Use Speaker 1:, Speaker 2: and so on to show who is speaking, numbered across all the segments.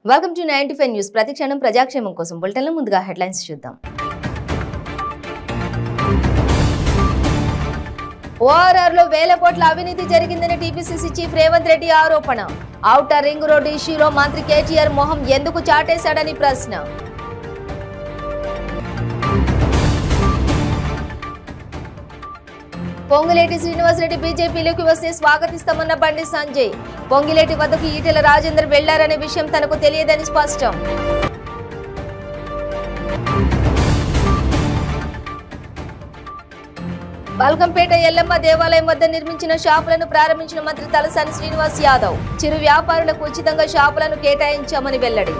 Speaker 1: Welcome to 95 news. ప్రతిక్షణం ప్రజాక్షేమం కోసం బులెటిన్లో ముందుగా హెడ్లైన్స్ చూద్దాం. ఓఆర్ఆర్లో వేల కోట్ల అవినీతి జరిగిందని టీపీసీసీ చీఫ్ రేవంత్ రెడ్డి ఆరోపణ. ఔటర్ రింగ్ రోడ్ ఇష్యూలో మంత్రి కేటీఆర్ మొహం ఎందుకు చాటేశాడని ప్రశ్న. పొంగులేటి శ్రీనివాసరెడ్డి బీజేపీలోకి వస్తే స్వాగతిస్తామన్న బండి సంజయ్. పొంగులేటి వద్దకు ఈటెల రాజేందర్ వెళ్లారనే విషయం తనకు తెలియదని స్పష్టం. బల్కంపేట ఎల్లమ్మ దేవాలయం వద్ద నిర్మించిన షాపులను ప్రారంభించిన మంత్రి తలసాని శ్రీనివాస్ యాదవ్. చిరు వ్యాపారులకు ఉచితంగా షాపులను కేటాయించామని వెల్లడి.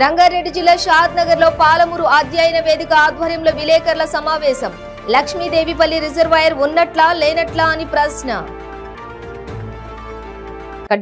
Speaker 1: రంగారెడ్డి జిల్లా షాద్ నగర్ లో పాలమూరు అధ్యయన వేదిక ఆధ్వర్యంలో విలేకరుల సమావేశం. లక్ష్మీదేవిపల్లి రిజర్వాయర్ ఉన్నట్లా లేనట్లా అని ప్రశ్న.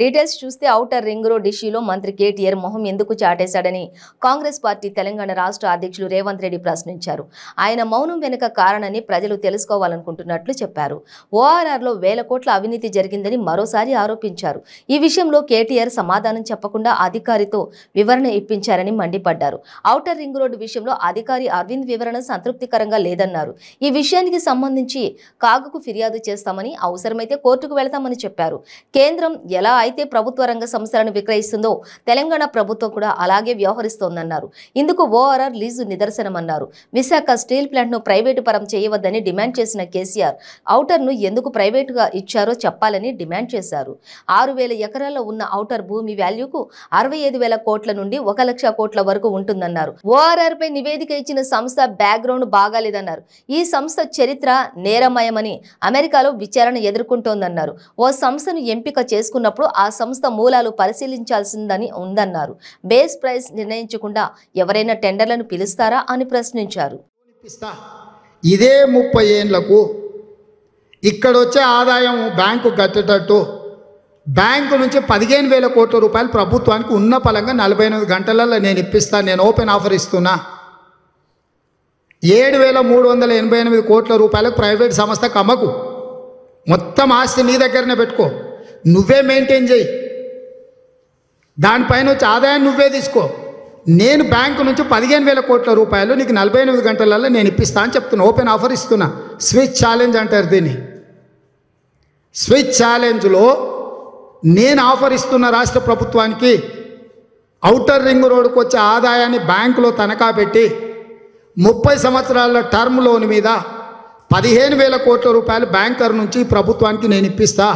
Speaker 1: డీటెయిల్స్ చూస్తే ఔటర్ రింగ్ రోడ్ ఇష్యూలో మంత్రి కేటీఆర్ మొహం ఎందుకు చాటేశాడని కాంగ్రెస్ పార్టీ తెలంగాణ రాష్ట్ర అధ్యక్షులు రేవంత్ రెడ్డి ప్రశ్నించారు. ఆయన మౌనం వెనుక కారణాన్ని ప్రజలు తెలుసుకోవాలనుకుంటున్నట్లు చెప్పారు. ఓఆర్ఆర్లో వేల కోట్ల అవినీతి జరిగిందని మరోసారి ఆరోపించారు. ఈ విషయంలో కేటీఆర్ సమాధానం చెప్పకుండా అధికారితో వివరణ ఇప్పించారని మండిపడ్డారు. ఔటర్ రింగ్ రోడ్డు విషయంలో అధికారి అరవింద్ వివరణ సంతృప్తికరంగా లేదన్నారు. ఈ విషయానికి సంబంధించి కాగుకు ఫిర్యాదు చేస్తామని, అవసరమైతే కోర్టుకు వెళతామని చెప్పారు. కేంద్రం ఎలా అయితే ప్రభుత్వ రంగ సంస్థలను విక్రయిస్తుందో తెలంగాణ ప్రభుత్వం కూడా అలాగే వ్యవహరిస్తోందన్నారు. ఇందుకు ఓఆర్ఆర్ లీజు నిదర్శనమన్నారు. విశాఖ స్టీల్ ప్లాంట్ ను ప్రైవేటు పరం చేయవద్దని డిమాండ్ చేసిన కేసీఆర్ ఔటర్ ను ఎందుకు ప్రైవేటుగా ఇచ్చారో చెప్పాలని డిమాండ్ చేశారు. 6,000 ఎకరాల్లో ఉన్న ఔటర్ భూమి వాల్యూకు 65,000 కోట్ల నుండి 1,00,000 కోట్ల వరకు ఉంటుందన్నారు. ఓఆర్ఆర్ పై నివేదిక ఇచ్చిన సంస్థ బ్యాక్గ్రౌండ్ బాగాలేదన్నారు. ఈ సంస్థ చరిత్ర నేరమయమని అమెరికాలో విచారణ ఎదుర్కొంటోందన్నారు. ఓ సంస్థను ఎంపిక చేసుకున్నప్పుడు ఆ సంస్థ మూలాలు పరిశీలించాల్సిందని ఉందన్నారు. బేస్ ప్రైస్ నిర్ణయించకుండా ఎవరైనా టెండర్లను పిలుస్తారా అని ప్రశ్నించారు.
Speaker 2: ఇదే 30 ఏళ్లకు ఇక్కడ వచ్చే ఆదాయం బ్యాంకు కట్టేటట్టు బ్యాంకు నుంచి 15,000 కోట్ల రూపాయలు ప్రభుత్వానికి ఉన్న పలంగా 48 గంటలలో నేను ఇప్పిస్తాను, నేను ఓపెన్ ఆఫర్ ఇస్తున్నా. 7,388 కోట్ల రూపాయలకు ప్రైవేట్ సంస్థకు అమ్మకు, మొత్తం ఆస్తి నీ దగ్గరనే పెట్టుకో, నువ్వే మెయింటైన్ చేయి, దానిపైన వచ్చి ఆదాయాన్ని నువ్వే తీసుకో. నేను బ్యాంకు నుంచి 15,000 కోట్ల రూపాయలు నీకు 48 గంటలలో నేను ఇప్పిస్తా అని చెప్తున్నా, ఓపెన్ ఆఫర్ ఇస్తున్నా. స్విచ్ ఛాలెంజ్ అంటారు దీన్ని. స్విచ్ ఛాలెంజ్లో నేను ఆఫర్ ఇస్తున్న రాష్ట్ర ప్రభుత్వానికి ఔటర్ రింగ్ రోడ్డుకు వచ్చే ఆదాయాన్ని బ్యాంకులో తనఖా పెట్టి 30 సంవత్సరాల టర్మ్ లోన్ మీద 15,000 కోట్ల రూపాయలు బ్యాంకర్ నుంచి ప్రభుత్వానికి నేను ఇప్పిస్తా.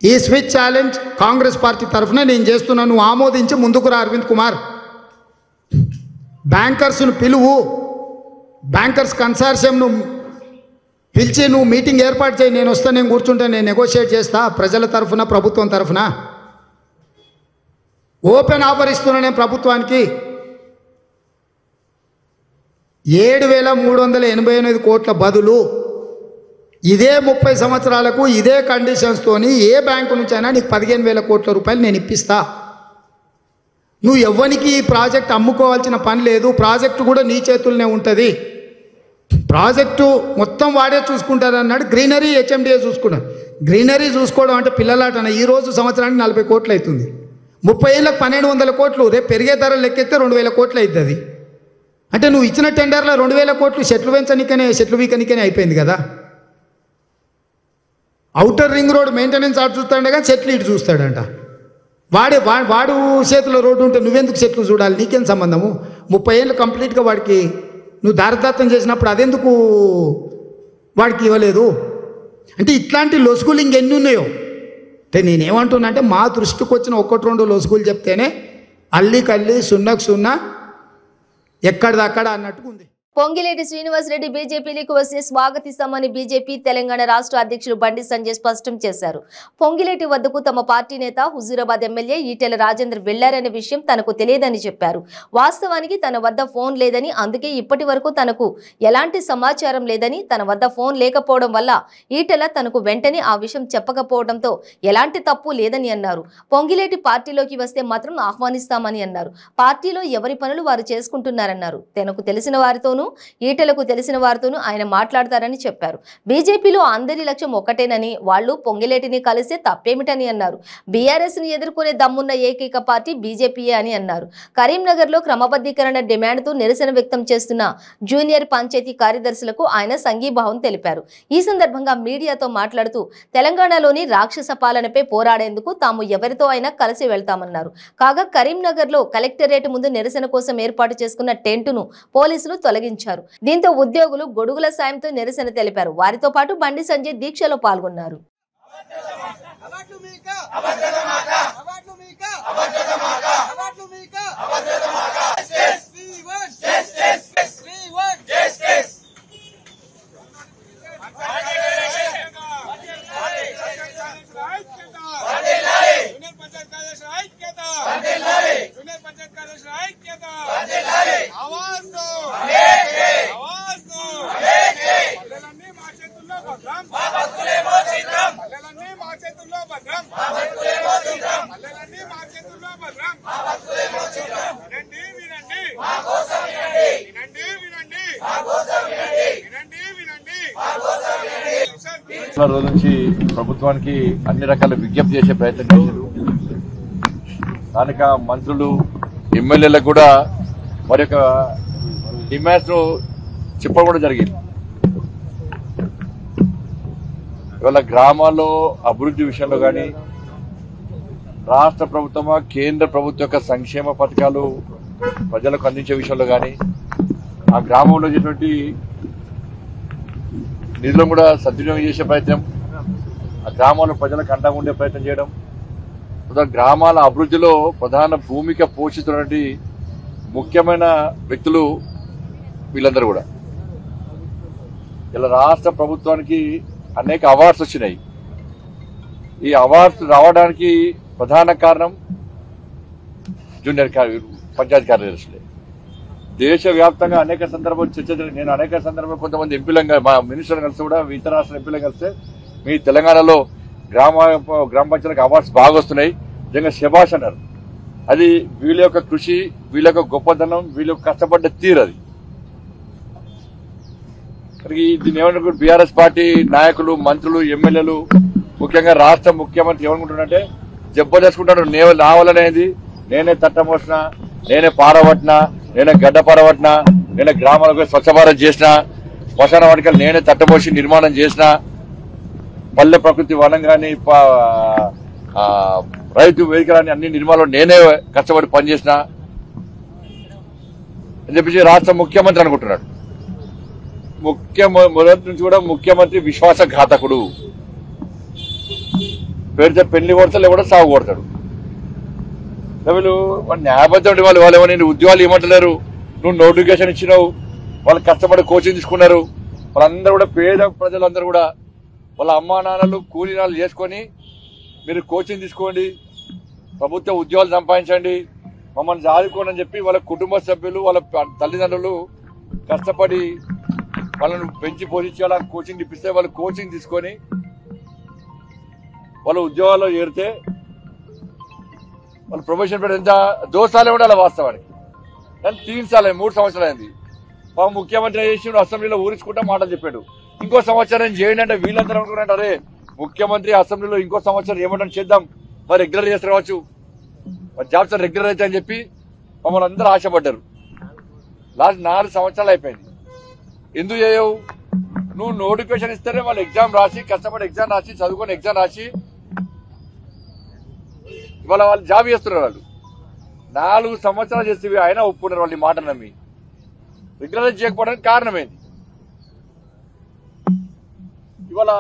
Speaker 2: ఈ స్విచ్ ఛాలెంజ్ కాంగ్రెస్ పార్టీ తరఫున నేను చేస్తున్నాను. నువ్వు ఆమోదించి ముందుకు రా అరవింద్ కుమార్. బ్యాంకర్స్ను పిలువు, బ్యాంకర్స్ కన్సార్షియంను పిలిచి నువ్వు మీటింగ్ ఏర్పాటు చేయి. నేను వస్తా, నేను కూర్చుంటా, నేను నెగోషియేట్ చేస్తా ప్రజల తరఫున, ప్రభుత్వం తరఫున. ఓపెన్ ఆఫర్ ఇస్తున్నా నేను ప్రభుత్వానికి. 7,388 కోట్ల బదులు ఇదే 30 సంవత్సరాలకు ఇదే కండిషన్స్తోని ఏ బ్యాంకు నుంచైనా నీకు 15,000 కోట్ల రూపాయలు నేను ఇప్పిస్తా. నువ్వు ఎవ్వరికి ఈ ప్రాజెక్ట్ అమ్ముకోవాల్సిన పని లేదు. ప్రాజెక్టు కూడా నీ చేతుల్లోనే ఉంటుంది. ప్రాజెక్టు మొత్తం వాడే చూసుకుంటారు అన్నాడు. గ్రీనరీ హెచ్ఎండిఏ చూసుకున్నాడు. గ్రీనరీ చూసుకోవడం అంటే పిల్లలాటన. ఈరోజు సంవత్సరానికి 40 కోట్లు అవుతుంది. 30 ఏళ్ళకి 1,200 కోట్లు. రేపు పెరిగే ధరలు లెక్కెత్తే 2,000 కోట్లు అవుతుంది. అంటే నువ్వు ఇచ్చిన టెండర్లో 2,000 కోట్లు చెట్లు పెంచనికనే, చెట్లు వీకనికనే అయిపోయింది కదా. ఔటర్ రింగ్ రోడ్ మెయింటెనెన్స్ అటు చూస్తాడే కానీ చెట్లు ఇటు చూస్తాడంట. వాడు చేతిలో రోడ్డు ఉంటే నువ్వెందుకు చెట్లు చూడాలి? నీకేం సంబంధము? 30 ఏళ్ళు కంప్లీట్గా వాడికి నువ్వు దారదత్తం చేసినప్పుడు అదెందుకు వాడికి ఇవ్వలేదు? అంటే ఇట్లాంటి లొసుగులు ఇంకెన్ని ఉన్నాయో. అంటే నేనేమంటున్నా అంటే మా దృష్టికి వచ్చిన 1-2 లొసుగులు చెప్తేనే అల్లికల్లి సున్నకు సున్నా ఎక్కడిదక్కడ అన్నట్టుగా ఉంది.
Speaker 1: పొంగిలేటి శ్రీనివాసరెడ్డి బీజేపీలోకి వస్తే స్వాగతిస్తామని బీజేపీ తెలంగాణ రాష్ట్ర అధ్యక్షులు బండి సంజయ్ స్పష్టం చేశారు. పొంగిలేటి వద్దకు తమ పార్టీ నేత హుజూరాబాద్ ఎమ్మెల్యే ఈటెల రాజేందర్ వెళ్లారనే విషయం తనకు తెలియదని చెప్పారు. వాస్తవానికి తన వద్ద ఫోన్ లేదని, అందుకే ఇప్పటి వరకు తనకు ఎలాంటి సమాచారం లేదని, తన వద్ద ఫోన్ లేకపోవడం వల్ల ఈటెల తనకు వెంటనే ఆ విషయం చెప్పకపోవడంతో ఎలాంటి తప్పు లేదని అన్నారు. పొంగిలేటి పార్టీలోకి వస్తే మాత్రం ఆహ్వానిస్తామని అన్నారు. పార్టీలో ఎవరి పనులు వారు చేసుకుంటున్నారన్నారు. తనకు తెలిసిన వారితోనూ ఈటెలకు తెలిసిన వారితోనూ ఆయన మాట్లాడతారని చెప్పారు. బీజేపీలో అందరి లక్ష్యం ఒకటేనని, వాళ్ళు పొంగిలేటిని కలిస్తే తప్పేమిటని అన్నారు. బీఆర్ఎస్ ని ఎదుర్కొనే దమ్మున్న ఏకైక పార్టీ బీజేపీయే అని అన్నారు. కరీంనగర్ లో క్రమబద్ధీకరణ డిమాండ్తో నిరసన వ్యక్తం చేస్తున్న జూనియర్ పంచాయతీ కార్యదర్శులకు ఆయన సంఘీభావం తెలిపారు. ఈ సందర్భంగా మీడియాతో మాట్లాడుతూ తెలంగాణలోని రాక్షస పాలనపై పోరాడేందుకు తాము ఎవరితో అయినా కలిసి వెళ్తామన్నారు. కాగా కరీంనగర్ లో కలెక్టరేట్ ముందు నిరసన కోసం ఏర్పాటు చేసుకున్న టెంటును పోలీసులు తొలగించారు. దీంతో ఉద్యోగులు గొడుగుల సాయంతో నిరసన తెలిపారు. వారితో పాటు బండి సంజయ్ దీక్షలో పాల్గొన్నారు.
Speaker 3: రోజు నుంచి ప్రభుత్వానికి అన్ని రకాల విజ్ఞప్తి చేసే ప్రయత్నం చేశారు. స్థానిక మంత్రులు, ఎమ్మెల్యేలకు కూడా వారి యొక్క డిమాండ్స్ చెప్పడం కూడా జరిగింది. ఇవాళ గ్రామాల్లో అభివృద్ధి విషయంలో కానీ, రాష్ట్ర ప్రభుత్వమా కేంద్ర ప్రభుత్వం యొక్క సంక్షేమ పథకాలు ప్రజలకు అందించే విషయంలో కానీ, ఆ గ్రామంలో చేసినటువంటి నిధులను కూడా సద్వినియోగం చేసే ప్రయత్నం, ఆ గ్రామాల్లో ప్రజలకు అండగా ఉండే ప్రయత్నం చేయడం, గ్రామాల అభివృద్ధిలో ప్రధాన భూమిక పోషిస్తున్నటువంటి ముఖ్యమైన వ్యక్తులు వీళ్ళందరూ కూడా. ఇలా రాష్ట్ర ప్రభుత్వానికి అనేక అవార్డ్స్ వచ్చినాయి. ఈ అవార్డ్స్ రావడానికి ప్రధాన కారణం జూనియర్ పంచాయతీ కార్యదర్శులే. దేశవ్యాప్తంగా అనేక సందర్భాలు చర్చ జరిగింది. నేను అనేక సందర్భాలు కొంతమంది ఎంపీలను, మా మినిస్టర్ కలిసి కూడా ఇతర రాష్ట్ర ఎంపీలను కలిస్తే మీ తెలంగాణలో గ్రామ పంచాయతీలకు అవార్డ్స్ బాగా వస్తున్నాయి, నిజంగా శభాష్ అన్నారు. అది వీళ్ళ యొక్క కృషి, వీళ్ళ యొక్క గొప్పదనం, వీళ్ళ యొక్క కష్టపడ్డ తీరు. అది దీన్ని ఏమనుకుంటారు బీఆర్ఎస్ పార్టీ నాయకులు, మంత్రులు, ఎమ్మెల్యేలు, ముఖ్యంగా రాష్ట్ర ముఖ్యమంత్రి ఏమనుకుంటున్నారంటే జబ్బర్దస్తుకుంటాడు. నా వల్లనేది, నేనే తట్టమోసిన, నేనే పారబట్టినా, నేనే గడ్డ పారబట్టినా, నేనే గ్రామాలకు స్వచ్ఛ భారత్ చేసిన, శ్మశాన వాటికలు నేనే తట్టమోసి నిర్మాణం చేసిన, పల్లె ప్రకృతి వనం కానీ, రైతు వేదికలని అన్ని నిర్మాణాలు నేనే కష్టపడి పనిచేసిన అని చెప్పేసి రాష్ట్ర ముఖ్యమంత్రి అనుకుంటున్నాడు. మొదటి నుంచి కూడా ముఖ్యమంత్రి విశ్వాసఘాతకుడు. పేరుతో పెళ్లి కొడతాడు, కూడా సాగు కొడతాడు. వీళ్ళు న్యాయబద్ధం వాళ్ళు ఏమో నేను ఉద్యోగాలు ఇవ్వమంటలేరు, నువ్వు నోటిఫికేషన్ ఇచ్చినావు, వాళ్ళు కష్టపడి కోచింగ్ తీసుకున్నారు. వాళ్ళందరూ కూడా పేద ప్రజలందరూ కూడా వాళ్ళ అమ్మా నాన్నలు కూలీనాలు చేసుకొని మీరు కోచింగ్ తీసుకోండి, ప్రభుత్వ ఉద్యోగాలు సంపాదించండి, మమ్మల్ని చదువుకోండి అని చెప్పి వాళ్ళ కుటుంబ సభ్యులు, వాళ్ళ తల్లిదండ్రులు కష్టపడి వాళ్ళను పెంచి పోషించి వాళ్ళ కోచింగ్ ఇప్పిస్తే వాళ్ళు కోచింగ్ తీసుకొని వాళ్ళ ఉద్యోగాల్లో చేరితే వాళ్ళు ప్రమోషన్ పెడితే ఎంత 2 సార్లు ఉండాలి వాస్తవానికి. కానీ 3 సార్లు 3 సంవత్సరాలు అయింది. మా ముఖ్యమంత్రి చేసి అసెంబ్లీలో ఊరించుకుంటా మాటలు చెప్పాడు. ఇంకో సంవత్సరం చేయండి అంటే వీళ్ళందరూ అనుకున్నాడు, అరే ముఖ్యమంత్రి అసెంబ్లీలో ఇంకో సంవత్సరం ఏమంటే చేద్దాం, మరి రెగ్యులర్ చేస్తారు కావచ్చు, మరి జాబ్స్ రెగ్యులర్ అయితే అని చెప్పి మమ్మల్ని అందరూ ఆశపడ్డారు. లాస్ట్ 4 సంవత్సరాలు అయిపోయింది. ఎందుకు చేయవు? నువ్వు నోటిఫికేషన్ ఇస్తేనే వాళ్ళు ఎగ్జామ్ రాసి, కష్టపడి ఎగ్జామ్ రాసి, చదువుకొని ఎగ్జామ్ రాసి ఇవాళ వాళ్ళు జాబ్ చేస్తున్నారు. వాళ్ళు 4 సంవత్సరాలు చేస్తే అయినా ఒప్పుకున్నారు వాళ్ళు ఈ మాట నమ్మి. రెగ్యులరైజ్ చేయకపోవడానికి కారణమేంది? ఇవాళ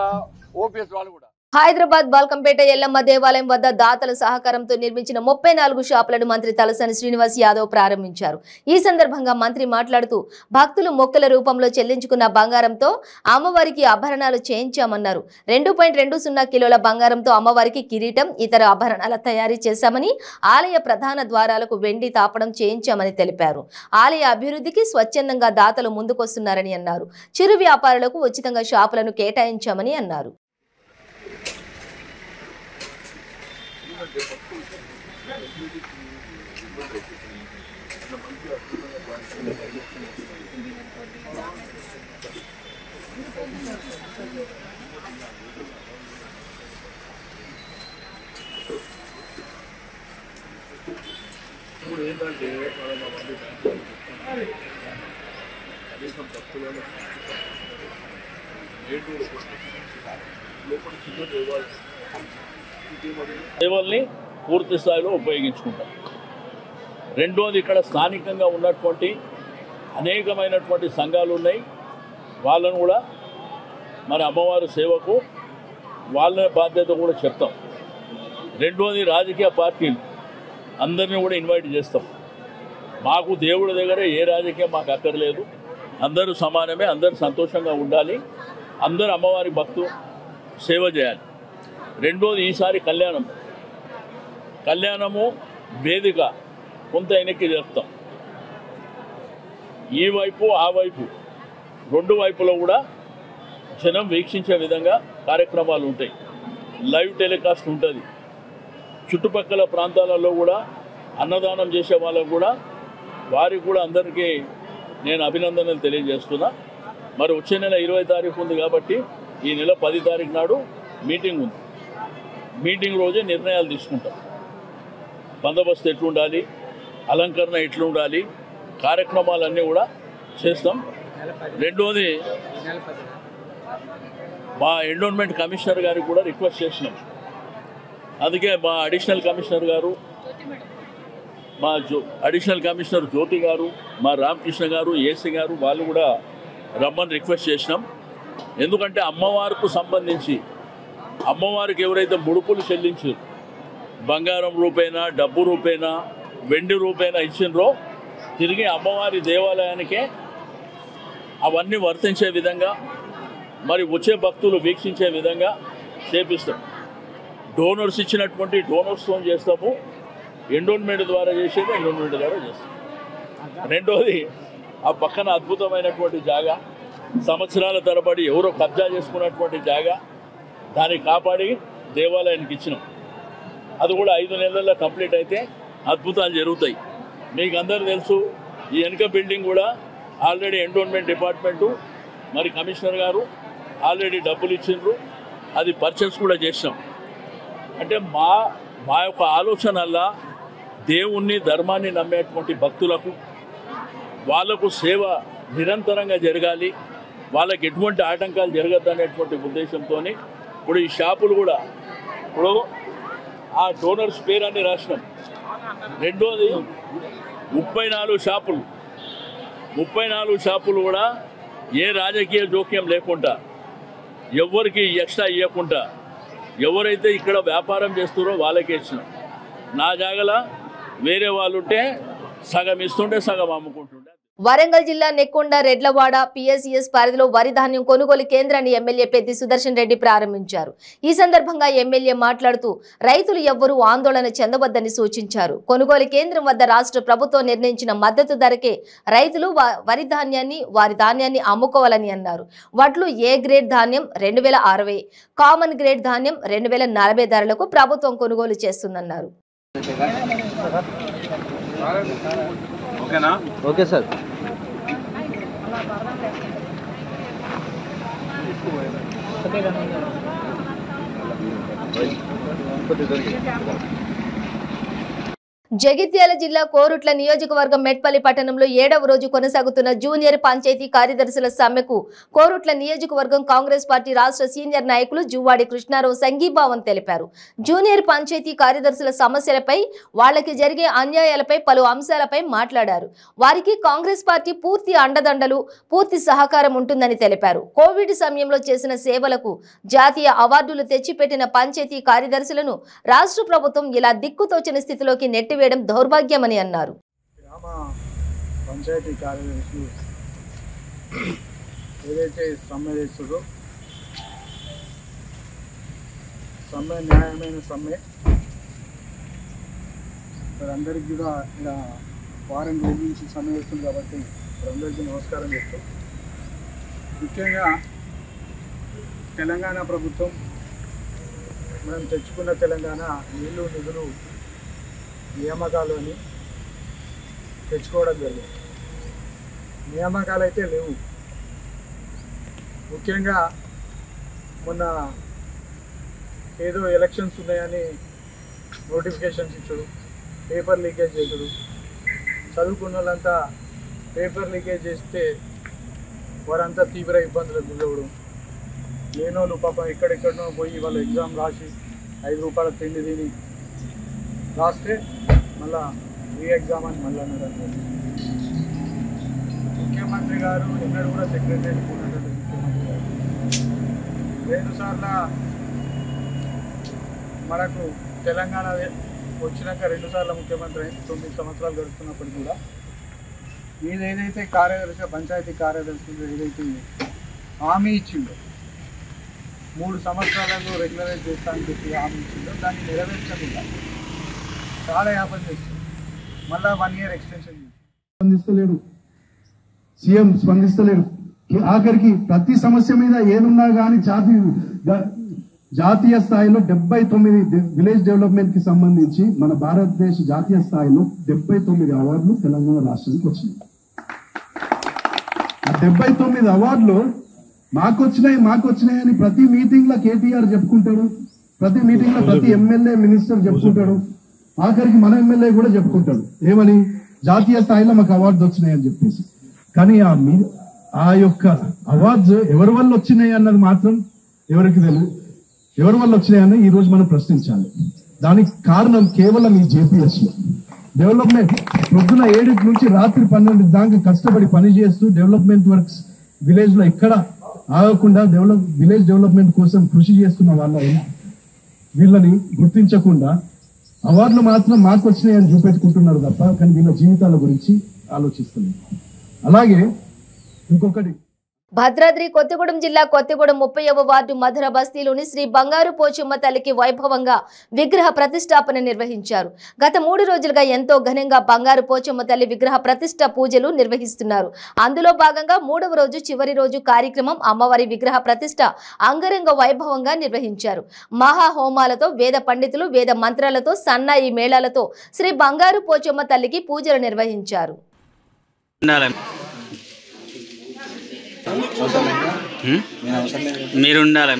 Speaker 3: ఓపీఎస్ వాళ్ళు కూడా
Speaker 1: హైదరాబాద్ బాల్కంపేట ఎల్లమ్మ దేవాలయం వద్ద దాతల సహకారంతో నిర్మించిన 34 షాపులను మంత్రి తలసాని శ్రీనివాస్ యాదవ్ ప్రారంభించారు. ఈ సందర్భంగా మంత్రి మాట్లాడుతూ భక్తులు మొక్కల రూపంలో చెల్లించుకున్న బంగారంతో అమ్మవారికి ఆభరణాలు చేయించామన్నారు. 2.20 కిలోల బంగారంతో అమ్మవారికి కిరీటం, ఇతర ఆభరణాల తయారీ చేశామని, ఆలయ ప్రధాన ద్వారాలకు వెండి తాపడం చేయించామని తెలిపారు. ఆలయ అభివృద్ధికి స్వచ్ఛందంగా దాతలు ముందుకొస్తున్నారని అన్నారు. చిరు వ్యాపారులకు ఉచితంగా షాపులను కేటాయించామని అన్నారు.
Speaker 4: ఇప్పుడు ఏంటంటే కనీసం తప్పులను సేవల్ని పూర్తి స్థాయిలో ఉపయోగించుకుంటాం. రెండోది, ఇక్కడ స్థానికంగా ఉన్నటువంటి అనేకమైనటువంటి సంఘాలు ఉన్నాయి. వాళ్ళను కూడా మరి అమ్మవారి సేవకు వాళ్ళ బాధ్యత కూడా చెప్తాం. రెండోది, రాజకీయ పార్టీలు అందరినీ కూడా ఇన్వైట్ చేస్తాం. మాకు దేవుడి దగ్గర ఏ రాజకీయం మాకు అక్కర్లేదు. అందరూ సమానమే, అందరూ సంతోషంగా ఉండాలి, అందరూ అమ్మవారి భక్తు సేవ చేయాలి. రెండోది, ఈసారి కళ్యాణము వేదిక కొంత వెనక్కి జరుపుతాం. ఈ వైపు ఆ వైపు రెండు వైపులో కూడా జనం వీక్షించే విధంగా కార్యక్రమాలు ఉంటాయి. లైవ్ టెలికాస్ట్ ఉంటుంది. చుట్టుపక్కల ప్రాంతాలలో కూడా అన్నదానం చేసే వాళ్ళకు కూడా వారికి కూడా అందరికీ నేను అభినందనలు తెలియజేస్తున్నా. మరి వచ్చే నెల 20 తారీఖు ఉంది కాబట్టి ఈ నెల 10 తారీఖు నాడు మీటింగ్ ఉంది. మీటింగ్ రోజే నిర్ణయాలు తీసుకుంటాం. బందోబస్తు ఎట్లుండాలి, అలంకరణ ఎట్లుండాలి, కార్యక్రమాలన్నీ కూడా చేస్తాం. రెండోది, మా ఎండోన్మెంట్ కమిషనర్ గారికి కూడా రిక్వెస్ట్ చేసినాం. అందుకే మా అడిషనల్ కమిషనర్ గారు, అడిషనల్ కమిషనర్ జ్యోతి గారు, మా రామకృష్ణ గారు, ఏసీ గారు వాళ్ళు కూడా రమ్మని రిక్వెస్ట్ చేసినాం. ఎందుకంటే అమ్మవారికి సంబంధించి అమ్మవారికి ఎవరైతే ముడుపులు చెల్లించారు, బంగారం రూపేనా, డబ్బు రూపేనా, వెండి రూపేనా ఇచ్చినరో తిరిగి అమ్మవారి దేవాలయానికే అవన్నీ వర్తించే విధంగా మరి వచ్చే భక్తులు వీక్షించే విధంగా చేపిస్తాం. డోనర్స్ ఇచ్చినటువంటి డోనర్స్తో చేస్తాము. ఎండోన్మెంట్ ద్వారా చేసేది ఎండోన్మెంట్ ద్వారా చేస్తాం. రెండోది, ఆ పక్కన అద్భుతమైనటువంటి జాగా, సంవత్సరాల తరబడి ఎవరో కబ్జా చేసుకున్నటువంటి జాగా, దాన్ని కాపాడి దేవాలయానికి ఇచ్చినాం. అది కూడా 5 నెలల్లో కంప్లీట్ అయితే అద్భుతాలు జరుగుతాయి. మీకు అందరూ తెలుసు, ఈ వెనుక బిల్డింగ్ కూడా ఆల్రెడీ ఎండోన్మెంట్ డిపార్ట్మెంటు మరి కమిషనర్ గారు ఆల్రెడీ డబ్బులు ఇచ్చిండ్రు. అది పర్చేస్ కూడా చేసినాం. అంటే మా యొక్క ఆలోచనల్లా దేవుణ్ణి, ధర్మాన్ని నమ్మేటువంటి భక్తులకు వాళ్లకు సేవ నిరంతరంగా జరగాలి, వాళ్ళకి ఎటువంటి ఆటంకాలు జరగద్దు అనేటువంటి ఉద్దేశంతో ఇప్పుడు ఈ షాపులు కూడా ఇప్పుడు ఆ డోనర్స్ పేరన్నీ రాసినాం. రెండోది, 34 షాపులు 34 షాపులు కూడా ఏ రాజకీయ జోక్యం లేకుండా, ఎవరికి ఎక్స్ట్రా ఇవ్వకుండా, ఎవరైతే ఇక్కడ వ్యాపారం చేస్తారో వాళ్ళకే ఇచ్చినాం. నా జాగల వేరే వాళ్ళు ఉంటే సగం ఇస్తుంటే సగం అమ్ముకుంటుండే.
Speaker 1: వరంగల్ జిల్లా నెక్కొండ రెడ్లవాడ పిఎస్సిఎస్ పరిధిలో వరి ధాన్యం కొనుగోలు కేంద్రాన్ని ఎమ్మెల్యే పెద్ది సుదర్శన్ రెడ్డి ప్రారంభించారు. ఈ సందర్భంగా ఎమ్మెల్యే మాట్లాడుతూ రైతులు ఎవ్వరూ ఆందోళన చెందవద్దని సూచించారు. కొనుగోలు కేంద్రం వద్ద రాష్ట్ర ప్రభుత్వం నిర్ణయించిన మద్దతు ధరకే రైతులు వారి ధాన్యాన్ని అమ్ముకోవాలని అన్నారు. వడ్లు ఏ గ్రేడ్ ధాన్యం 2060, కామన్ గ్రేడ్ ధాన్యం 2040 ధరలకు ప్రభుత్వం కొనుగోలు చేస్తుందన్నారు.
Speaker 5: ఓకేనా? Okay sir.
Speaker 1: జగిత్యాల జిల్లా కోరుట్ల నియోజకవర్గం మెట్పల్లి పట్టణంలో 7వ రోజు కొనసాగుతున్న జూనియర్ పంచాయతీ కార్యదర్శుల సమ్మెకు కోరుట్ల నియోజకవర్గం కాంగ్రెస్ పార్టీ రాష్ట్ర సీనియర్ నాయకులు జువ్వాడి కృష్ణారావు సంఘీభావం తెలిపారు. జూనియర్ పంచాయతీ కార్యదర్శుల సమస్యలపై, వాళ్ళకి జరిగే అన్యాయాలపై పలు అంశాలపై మాట్లాడారు. వారికి కాంగ్రెస్ పార్టీ పూర్తి అండదండలు, పూర్తి సహకారం ఉంటుందని తెలిపారు. కోవిడ్ సమయంలో చేసిన సేవలకు జాతీయ అవార్డులు తెచ్చిపెట్టిన పంచాయతీ కార్యదర్శులను రాష్ట్ర ప్రభుత్వం ఇలా దిక్కుతోచని స్థితిలోకి నెట్టివేయడం దౌర్భాగ్యమని అన్నారు.
Speaker 6: గ్రామ పంచాయతీ కార్యదర్శులు ఏదైతే సమ్మె చేస్తుందో సమ్మె న్యాయమైన సమ్మె, అందరికీ కూడా ఇలా వారం రోజుల నుంచి సమ్మె చేస్తుంది కాబట్టి అందరికీ నమస్కారం చెప్తాం. ముఖ్యంగా తెలంగాణ ప్రభుత్వం మనం తెచ్చుకున్న తెలంగాణ నీళ్లు నిధులు నియామకాలు అని తెచ్చుకోవడం జరిగింది. నియామకాలు అయితే లేవు. ముఖ్యంగా మొన్న ఏదో ఎలక్షన్స్ ఉన్నాయని నోటిఫికేషన్స్ ఇచ్చుడు, పేపర్ లీకేజ్ చేసుడు, చదువుకున్న వాళ్ళంతా పేపర్ లీకేజ్ చేస్తే వారంతా తీవ్ర ఇబ్బందులకు గురవడం, లేనోళ్ళు పాపం ఎక్కడెక్కడనో పోయి వాళ్ళు ఎగ్జామ్ రాసి 5 రూపాయల తిండి తిని రాస్తే మళ్ళా రీ ఎగ్జామ్ అని మళ్ళీ అన్నారు. ముఖ్యమంత్రి గారు ఎన్నడూ కూడా సెక్రటరీ ముఖ్యమంత్రి గారు 2 సార్లు మనకు తెలంగాణ వచ్చినాక 2 సార్లు ముఖ్యమంత్రి అయింది. 9 సంవత్సరాలు గడుస్తున్నప్పటికీ కూడా ఏదైతే కార్యదర్శి పంచాయతీ కార్యదర్శి ఏదైతే హామీ ఇచ్చిందో 3 సంవత్సరాలలో రెగ్యులరైజ్ చేస్తానని చెప్పి హామీ ఇచ్చిందో దాన్ని నెరవేర్చకుండా కాలయాపన చేస్తుంది. మళ్ళీ 1 year ఎక్స్టెన్షన్
Speaker 7: స్పందిస్తలేడు, సీఎం స్పందిస్తలేడు. ఆఖరికి ప్రతి సమస్య మీద ఏనున్నా కానీ జాతీయ స్థాయిలో 79 విలేజ్ డెవలప్మెంట్ కి సంబంధించి మన భారతదేశ జాతీయ స్థాయిలో 79 అవార్డులు తెలంగాణ రాష్ట్రానికి వచ్చినాయి. ఆ 79 అవార్డులు మాకొచ్చినాయి అని ప్రతి మీటింగ్ లో కేటీఆర్ చెప్పుకుంటాడు, ప్రతి మీటింగ్ లో ప్రతి ఎమ్మెల్యే మినిస్టర్ చెప్పుకుంటాడు, ఆఖరికి మన ఎమ్మెల్యే కూడా చెప్పుకుంటాడు ఏమని, జాతీయ స్థాయిలో మాకు అవార్డు వచ్చినాయి అని చెప్పేసి. కానీ ఆ యొక్క అవార్డ్స్ ఎవరి వల్ల వచ్చినాయి అన్నది మాత్రం ఎవరికి తెలియదు. ఎవరి వల్ల వచ్చినాయని ఈ రోజు మనం ప్రశ్నించాలి. దానికి కారణం కేవలం ఈ జేపీఎస్ లో డెవలప్మెంట్ పొద్దున 7 నుంచి రాత్రి 12 దాకా కష్టపడి పనిచేస్తూ డెవలప్మెంట్ వర్క్స్ విలేజ్ లో ఎక్కడ ఆగకుండా విలేజ్ డెవలప్మెంట్ కోసం కృషి చేస్తున్న వీళ్ళని గుర్తించకుండా అవార్డులు మాత్రం మాకు వచ్చినాయని చూపెట్టుకుంటున్నారు తప్ప కానీ వీళ్ళ జీవితాల గురించి ఆలోచిస్తున్నారు. అలాగే ఇంకొకటి,
Speaker 1: భద్రాద్రి కొత్తగూడెం జిల్లా కొత్తగూడెం 30వ వార్డు మధుర బస్తీలోని శ్రీ బంగారు పోచమ్మ తల్లికి వైభవంగా విగ్రహ ప్రతిష్టాపన నిర్వహించారు. గత 3 రోజులుగా ఎంతో ఘనంగా బంగారు పోచమ్మ తల్లి విగ్రహ ప్రతిష్ట పూజలు నిర్వహిస్తున్నారు. అందులో భాగంగా 3వ రోజు చివరి రోజు కార్యక్రమం అమ్మవారి విగ్రహ ప్రతిష్ట అంగరంగ వైభవంగా నిర్వహించారు. మహా హోమాలతో, వేద పండితులు వేద మంత్రాలతో, సన్నాయి మేళాలతో శ్రీ బంగారు పోచమ్మ తల్లికి పూజలు నిర్వహించారు.
Speaker 5: మీరు ఉండాలి.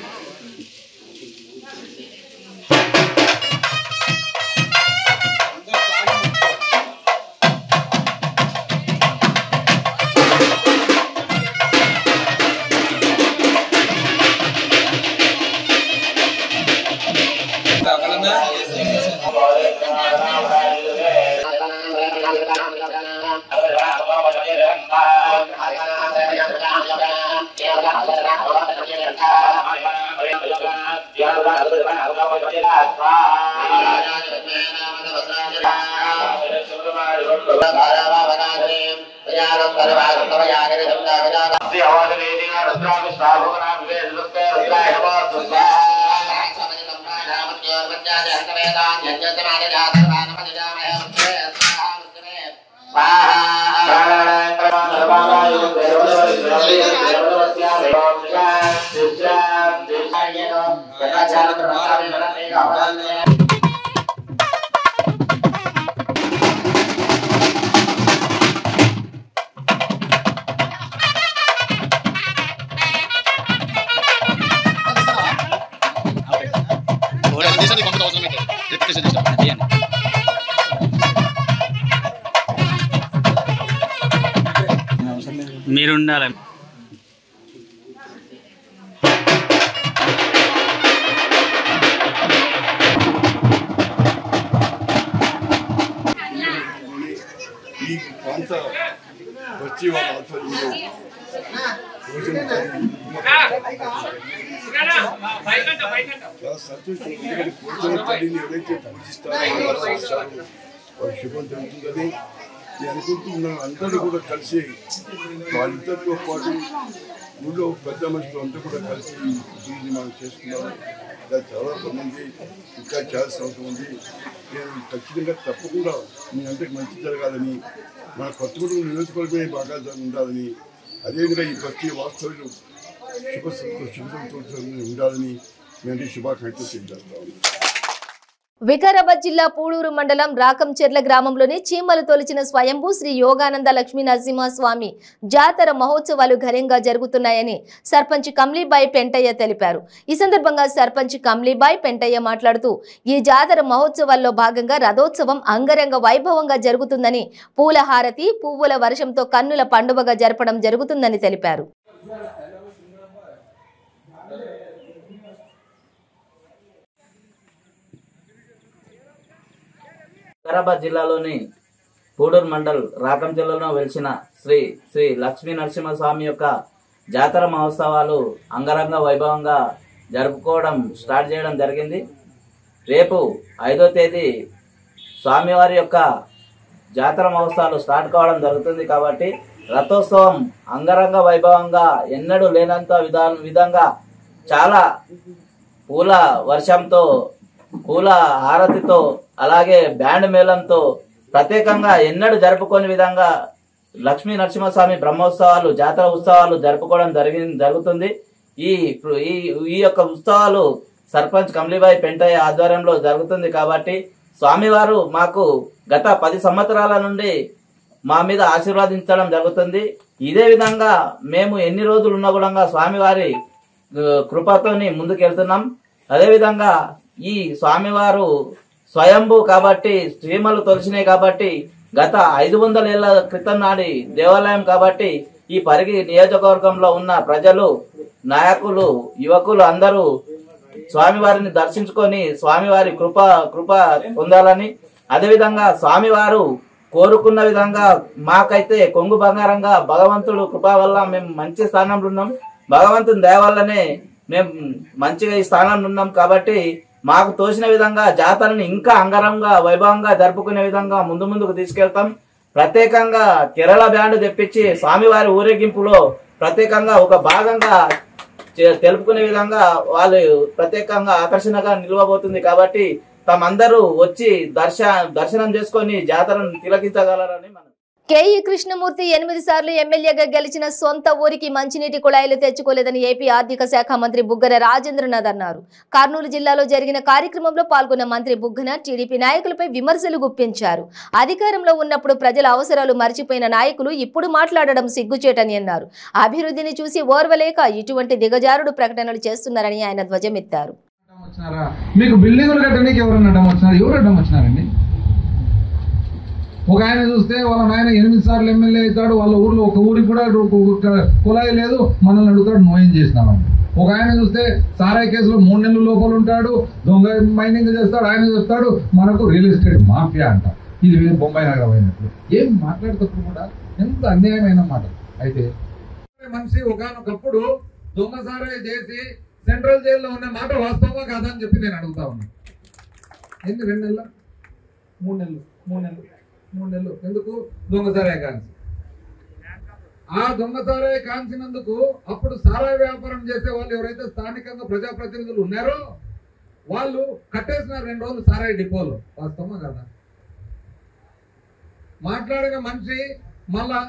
Speaker 5: మీరు ఉండాలి.
Speaker 8: ఈ ప్రాంత వచ్చి వాళ్ళ ఆధ్వర్యంలో చాలా సంతోషం. పోచమ్మ తల్లిని ఎవరైతే పూజిస్తారో వారి శుభం జరుగుతుందని నేను అనుకుంటున్నాను. అందరూ కూడా కలిసి వాళ్ళిద్దరితో పాటు ఊళ్ళో పెద్ద మనుషులు అంతా కూడా కలిసి ఇది మనం చేసుకున్నాము. ఇంకా చాలా మంది ఇంకా చేయాల్సిన అవసరం ఉంది. నేను ఖచ్చితంగా తప్పకుండా మీ అందరికి మంచి జరగాలని, మన కొత్తగూడెం నియోజకవర్గమే బాగా ఉండాలని, అదేవిధంగా ఈ ప్రతి వాస్తవులు శుభ సంతోషంగా ఉండాలని నేను శుభాకాంక్షలు తెలియజేస్తాను.
Speaker 1: వికారాబాద్ జిల్లా పూడూరు మండలం రాకంచెర్ల గ్రామంలోని చీమలు తొలిచిన స్వయంభూ శ్రీ యోగానంద లక్ష్మీ నరసింహస్వామి జాతర మహోత్సవాలు ఘనంగా జరుగుతున్నాయని సర్పంచ్ కమ్లీబాయి పెంటయ్య తెలిపారు. ఈ సందర్భంగా సర్పంచ్ కమ్లీబాయి పెంటయ్య మాట్లాడుతూ ఈ జాతర మహోత్సవాల్లో భాగంగా రథోత్సవం అంగరంగ వైభవంగా జరుగుతుందని, పూల హారతి, పువ్వుల వర్షంతో కన్నుల పండుగగా జరపడం జరుగుతుందని తెలిపారు.
Speaker 9: వికారాబాద్ జిల్లాలోని పూడూరు మండల్ రాకంచెర్లలో వెలిసిన శ్రీ శ్రీ లక్ష్మీ నరసింహస్వామి యొక్క జాతర మహోత్సవాలు అంగరంగ వైభవంగా జరుపుకోవడం స్టార్ట్ చేయడం జరిగింది. రేపు 5వ తేదీ స్వామివారి యొక్క జాతర మహోత్సవాలు స్టార్ట్ కావడం జరుగుతుంది. కాబట్టి రథోత్సవం అంగరంగ వైభవంగా ఎన్నడూ లేనంత విధంగా చాలా పూల వర్షంతో, పూల హారతితో, అలాగే బ్యాండ్ మేళంతో ప్రత్యేకంగా ఎన్నడూ జరుపుకోని విధంగా లక్ష్మీ నరసింహస్వామి బ్రహ్మోత్సవాలు, జాతర ఉత్సవాలు జరుపుకోవడం జరుగుతుంది. ఈ యొక్క ఉత్సవాలు సర్పంచ్ కమ్లీబాయి పెంటయ్య ఆధ్వర్యంలో జరుగుతుంది. కాబట్టి స్వామివారు మాకు గత 10 సంవత్సరాల నుండి మా మీద ఆశీర్వాదించడం జరుగుతుంది. ఇదే విధంగా మేము ఎన్ని రోజులు ఉన్నా కూడా స్వామివారి కృపతోని ముందుకెళ్తున్నాం. అదేవిధంగా ఈ స్వామివారు స్వయంభూ కాబట్టి, చీమలు తొలిచినాయి కాబట్టి, గత 500 ఏళ్ల క్రితం నాటి దేవాలయం కాబట్టి ఈ పరిగి నియోజకవర్గంలో ఉన్న ప్రజలు, నాయకులు, యువకులు అందరూ స్వామివారిని దర్శించుకొని స్వామివారి కృప పొందాలని, అదేవిధంగా స్వామివారు కోరుకున్న విధంగా మాకైతే కొంగు బంగారంగా భగవంతుడు కృప వల్ల మేము మంచి స్థానంలో ఉన్నాం. భగవంతుని దయ వల్లనే మేము మంచిగా ఈ స్థానంలో ఉన్నాం. కాబట్టి మాకు తోచిన విధంగా జాతరని ఇంకా అంగరంగ వైభవంగా జరుపుకునే విధంగా ముందుకు తీసుకెళ్తాం. ప్రత్యేకంగా కేరళ బ్యాండ్ తెప్పించి స్వామివారి ఊరేగింపులో ప్రత్యేకంగా ఒక భాగంగా తెలుపుకునే విధంగా వాళ్ళు ప్రత్యేకంగా ఆకర్షణగా నిలవబోతుంది. కాబట్టి తమందరూ వచ్చి దర్శనం చేసుకొని జాతరను తిలకించగలరని మనం.
Speaker 1: కేఈ కృష్ణమూర్తి 8 సార్లు ఎమ్మెల్యేగా గెలిచిన సొంత ఊరికి మంచినీటి కుళాయిలు తెచ్చుకోలేదని ఏపీ ఆర్థిక శాఖ మంత్రి బుగ్గన రాజేంద్రనాథ్ అన్నారు. కర్నూలు జిల్లాలో జరిగిన కార్యక్రమంలో పాల్గొన్న మంత్రి బుగ్గన టీడీపీ నాయకులపై విమర్శలు గుప్పించారు. అధికారంలో ఉన్నప్పుడు ప్రజల అవసరాలు మర్చిపోయిన నాయకులు ఇప్పుడు మాట్లాడడం సిగ్గుచేటని అన్నారు. అభివృద్ధిని చూసి ఓర్వలేక ఇటువంటి దిగజారుడు ప్రకటనలు చేస్తున్నారని ఆయన ధ్వజమెత్తారు.
Speaker 6: మీకు బిల్డింగులు కట్టడానికి ఎవరన్నా అడ్డం వచ్చినారు? ఎవరు అడ్డం వచ్చినారండి? ఒక ఆయన చూస్తే వాళ్ళ నాయన 8 సార్లు ఎమ్మెల్యే అవుతాడు, వాళ్ళ ఊర్లో ఒక ఊరికి కూడా కుళాయి లేదు, మనల్ని అడుగుతాడు నువ్వు ఏం చేసినావని. ఒక ఆయన చూస్తే సారాయి కేసులో 3 నెలల లోపల ఉంటాడు, దొంగ మైనింగ్ చేస్తాడు, ఆయన చెప్తాడు మనకు రియల్ ఎస్టేట్ మాఫియా అంట. ఇది బొంబాయి నగరం అయినట్లు ఏం మాట్లాడేటప్పుడు కూడా ఎంత అన్యాయమైన మాట. అయితే మనిషి ఒకనొకప్పుడు దొంగ సారాయి చేసి సెంట్రల్ జైల్లో ఉన్న మాట వాస్తవంగా కాదని చెప్పి నేను అడుగుతా ఉన్నా. ఎన్ని 2 నెలలు 3 నెలలు ఎందుకు? దొంగ సారాయి కాల్చి, ఆ దొంగ సారాయి కాల్చినందుకు అప్పుడు సారాయి వ్యాపారం చేసే వాళ్ళు ఎవరైతే స్థానికంగా ప్రజాప్రతినిధులు ఉన్నారో వాళ్ళు కట్టేసినారు 2 రోజులు సారాయి డిపోలో. వాస్తవమా కదా? మాట్లాడిన మనిషి మళ్ళా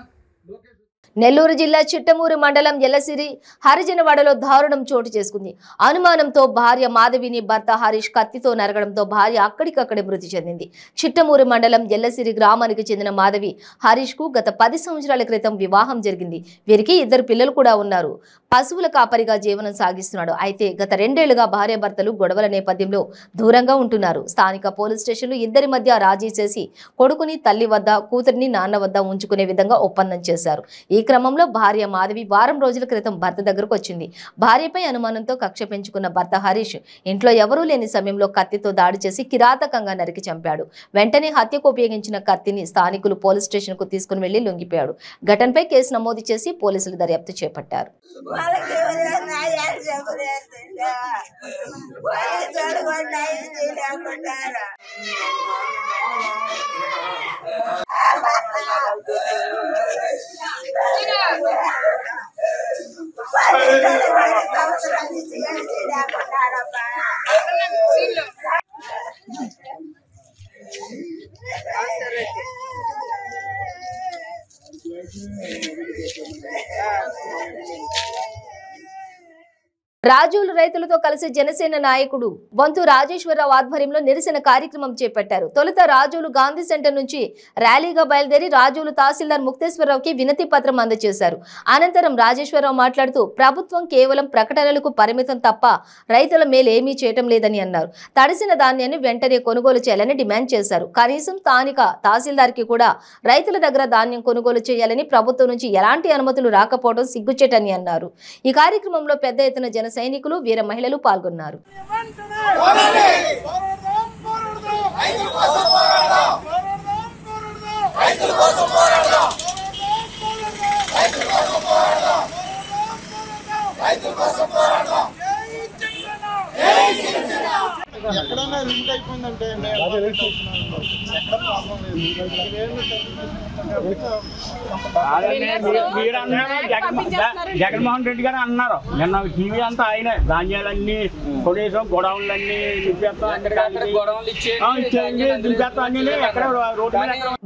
Speaker 1: నెల్లూరు జిల్లా చిట్టమూరు మండలం ఎల్లసిరి హరిజనవాడలో దారుణం చోటు చేసుకుంది. అనుమానంతో భార్య మాధవిని భర్త హరీష్ కత్తితో నరగడంతో భార్య అక్కడికక్కడే మృతి చెందింది. చిట్టమూరు మండలం ఎల్లసిరి గ్రామానికి చెందిన మాధవి హరీష్ కు గత 10 సంవత్సరాల క్రితం వివాహం జరిగింది. వీరికి 2 పిల్లలు కూడా ఉన్నారు. పశువుల కాపరిగా జీవనం సాగిస్తున్నాడు. అయితే గత 2 ఏళ్లుగా భార్యాభర్తలు గొడవల నేపథ్యంలో దూరంగా ఉంటున్నారు. స్థానిక పోలీస్ స్టేషన్లు ఇద్దరి మధ్య రాజీ చేసి కొడుకుని తల్లి వద్ద, కూతురిని నాన్న వద్ద ఉంచుకునే విధంగా ఒప్పందం చేశారు. ఈ క్రమంలో భార్య మాధవి వారం రోజుల క్రితం భర్త దగ్గరకు వచ్చింది. భార్యపై అనుమానంతో కక్ష పెంచుకున్న భర్త హరీష్ ఇంట్లో ఎవరూ లేని సమయంలో కత్తితో దాడి చేసి కిరాతకంగా నరికి చంపాడు. వెంటనే హత్యకు ఉపయోగించిన కత్తిని స్థానికులు పోలీస్ స్టేషన్ కు తీసుకుని వెళ్లి లొంగిపోయాడు. ఘటనపై కేసు నమోదు చేసి పోలీసులు దర్యాప్తు చేపట్టారు. రాజోలు రైతులతో కలిసి జనసేన నాయకుడు బొంతు రాజేశ్వరరావు ఆధ్వర్యంలో నిరసన కార్యక్రమం చేపట్టారు. తొలుత రాజోలు గాంధీ సెంటర్ నుంచి ర్యాలీగా బయలుదేరి రాజోలు తహసీల్దార్ ముక్తేశ్వరరావుకి వినతి పత్రం అందజేశారు. అనంతరం రాజేశ్వరరావు మాట్లాడుతూ ప్రభుత్వం కేవలం ప్రకటనలకు పరిమితం తప్ప రైతుల మేలు ఏమీ చేయటం లేదని అన్నారు. తడిసిన ధాన్యాన్ని వెంటనే కొనుగోలు చేయాలని డిమాండ్ చేశారు. కనీసం స్థానిక తహసీల్దార్కి కూడా రైతుల దగ్గర ధాన్యం కొనుగోలు చేయాలని ప్రభుత్వం నుంచి ఎలాంటి అనుమతులు రాకపోవడం సిగ్గుచేటని అన్నారు. ఈ కార్యక్రమంలో పెద్ద ఎత్తున జన సైనికులు, వీర మహిళలు పాల్గొన్నారు.
Speaker 6: ఎక్కడన్నా లింక్ అయిపోయిందంటే
Speaker 5: జగన్మోహన్ రెడ్డి గారు అన్నారు నిన్న టీవీ అంతా ఆయనే ధాన్యాలన్నీ కొనేసాం, గొడవలన్నీ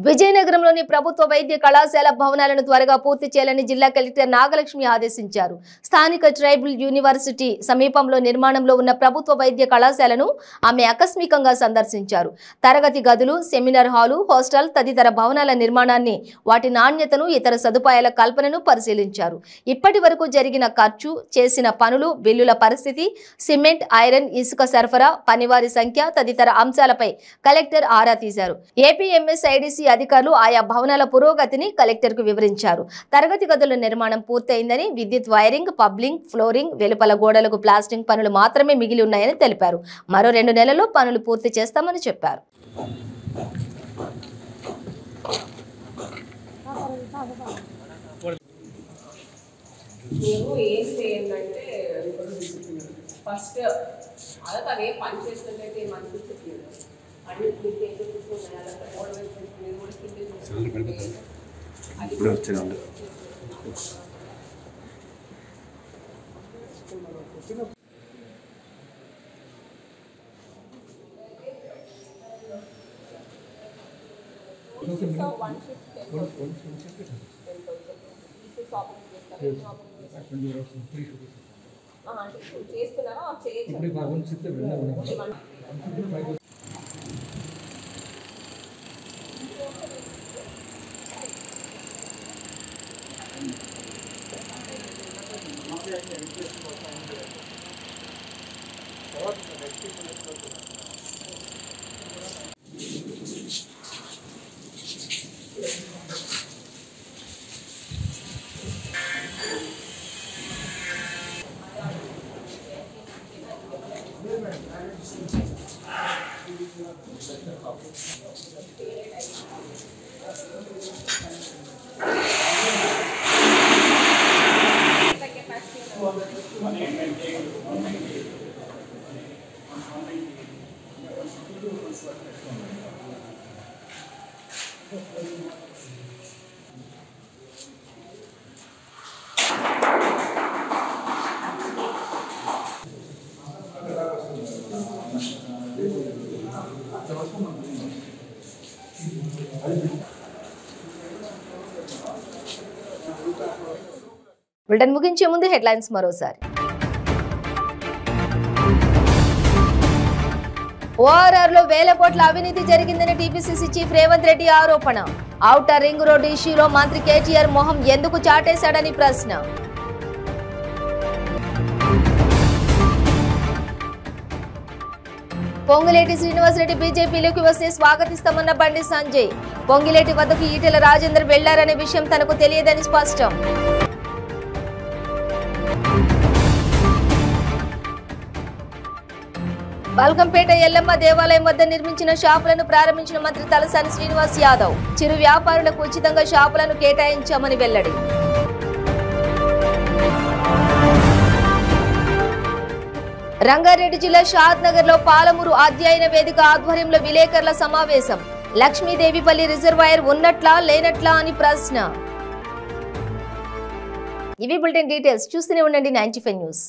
Speaker 1: విజయనగరంలోని ప్రభుత్వ వైద్య కళాశాల భవనాలను త్వరగా పూర్తి చేయాలని జిల్లా కలెక్టర్ నాగలక్ష్మి ఆదేశించారు. స్థానిక ట్రైబల్ యూనివర్సిటీ సమీపంలో నిర్మాణంలో ఉన్న ప్రభుత్వ వైద్య కళాశాలను ఆమె ఆకస్మికంగా సందర్శించారు. తరగతి గదులు, సెమినార్ హాలు, హాస్టల్ తదితర భవనాల నిర్మాణాన్ని, వాటి నాణ్యతను, ఇతర సదుపాయాల కల్పనను పరిశీలించారు. ఇప్పటి వరకు జరిగిన ఖర్చు, చేసిన పనులు, బిల్లుల పరిస్థితి, సిమెంట్, ఐరన్, ఇసుక సరఫరా, పనివారి సంఖ్య తదితర అంశాలపై కలెక్టర్ ఆరా తీశారు. ఏపీఎంఎస్ఐడిసి అధికారులు ఆయా భవనాల పురోగతిని కలెక్టర్కు వివరించారు. తరగతి గదుల నిర్మాణం పూర్తయిందని, విద్యుత్ వైరింగ్, పబ్లింగ్, ఫ్లోరింగ్, వెలుపల గోడలకు ప్లాస్టింగ్ పనులు మాత్రమే మిగిలి ఉన్నాయని తెలిపారు. మరో 2 నెలల్లో పనులు పూర్తి చేస్తామని చెప్పారు.
Speaker 10: మేము ఏం చేయండి ఫస్ట్ అలా తను ఏం పని చేసినట్లయితే ఏం అనిపించట్లేదు అన్ని చేస్తున్నారా
Speaker 1: బులెటిన్ ముగించే ముందు హెడ్లైన్స్ మరోసారి. ఓఆర్ఆర్లో వేల కోట్ల అవినీతి జరిగిందని టీపీసీసీ చీఫ్ రేవంత్ రెడ్డి ఆరోపణ. ఔటర్ రింగ్ రోడ్ ఇష్యూలో మంత్రి కేటీఆర్ మొహం ఎందుకు చాటేశాడని ప్రశ్న. పొంగులేటి శ్రీనివాసరెడ్డి బీజేపీలోకి వస్తే స్వాగతిస్తామన్న బండి సంజయ్. పొంగులేటి వద్దకు ఈటెల రాజేందర్ వెళ్లారనే విషయం తనకు తెలియదని స్పష్టం. బల్కంపేట ఎల్లమ్మ దేవాలయం వద్ద నిర్మించిన షాపులను ప్రారంభించిన మంత్రి తలసాని శ్రీనివాస్ యాదవ్. చిరు వ్యాపారులకు ఉచితంగా షాపులను కేటాయించామని వెల్లడి. రంగారెడ్డి జిల్లా షాద్ నగర్ లో పాలమూరు అధ్యయన వేదిక ఆధ్వర్యంలో విలేకరుల సమావేశం. లక్ష్మీదేవిపల్లి రిజర్వాయర్ ఉన్నట్లా లేనట్లా అని ప్రశ్న. ఇవి బులెటిన్ డీటెయిల్స్. చూస్తూనే ఉండండి 95 న్యూస్.